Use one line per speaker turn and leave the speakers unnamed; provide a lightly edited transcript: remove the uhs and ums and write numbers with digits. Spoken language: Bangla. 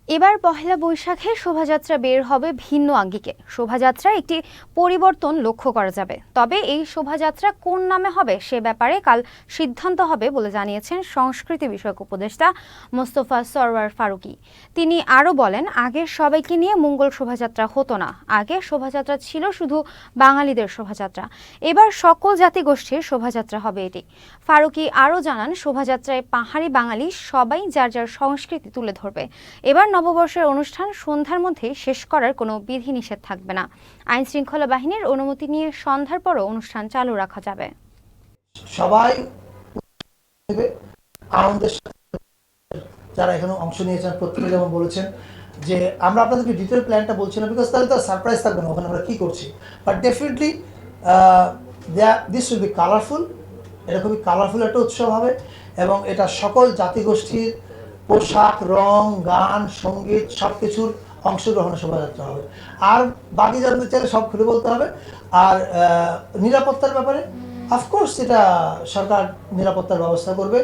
এবার পহেলা বৈশাখে শোভাযাত্রা বের হবে ভিন্ন আঙ্গিকে। শোভাযাত্রার একটি পরিবর্তন লক্ষ্য করা যাবে, তবে এই শোভাযাত্রা কোন নামে হবে সে ব্যাপারে কাল সিদ্ধান্ত হবে বলে জানিয়েছেন সংস্কৃতি বিষয়ক উপদেষ্টা মোস্তফা সরওয়ার ফারুকী। তিনি আরও বলেন, আগে সবাইকে নিয়ে মঙ্গল শোভাযাত্রা হতো না, আগে শোভাযাত্রা ছিল শুধু বাঙালিদের শোভাযাত্রা, এবার সকল জাতিগোষ্ঠীর শোভাযাত্রা হবে এটি। ফারুকী আরও জানান, শোভাযাত্রায় পাহাড়ি বাঙালি সবাই যার যার সংস্কৃতি তুলে ধরবে। এবার নববর্ষের অনুষ্ঠান সন্ধ্যার মধ্যেই শেষ করার কোনো বিধিনিষেধ থাকবে না। আইন শৃঙ্খলা বাহিনীর অনুমতি নিয়ে সন্ধ্যার পরও অনুষ্ঠান চালু রাখা যাবে।
সবাই আনন্দের যারা এখানে অংশ নিয়েছেন প্রত্যেকে যেমন বলেছেন যে আমরা আপনাদেরকে ডিটেল প্ল্যানটা বলছি না, বিকজ তাহলে তো সারপ্রাইজ থাকবে না ওখানে আমরা কী করছি। But definitely this will be colourful. এটা খুবই কালারফুল একটা উৎসব হবে এবং এটা সকল জাতিগোষ্ঠীর পোশাক, রং, গান, সঙ্গীত সব কিছুর অংশগ্রহণে শোভাযাত্রা হবে। আর বাকি জানতে চাইলে সব খুলে বলতে হবে। আর নিরাপত্তার ব্যাপারে অফকোর্স এটা সরকার নিরাপত্তার ব্যবস্থা করবে।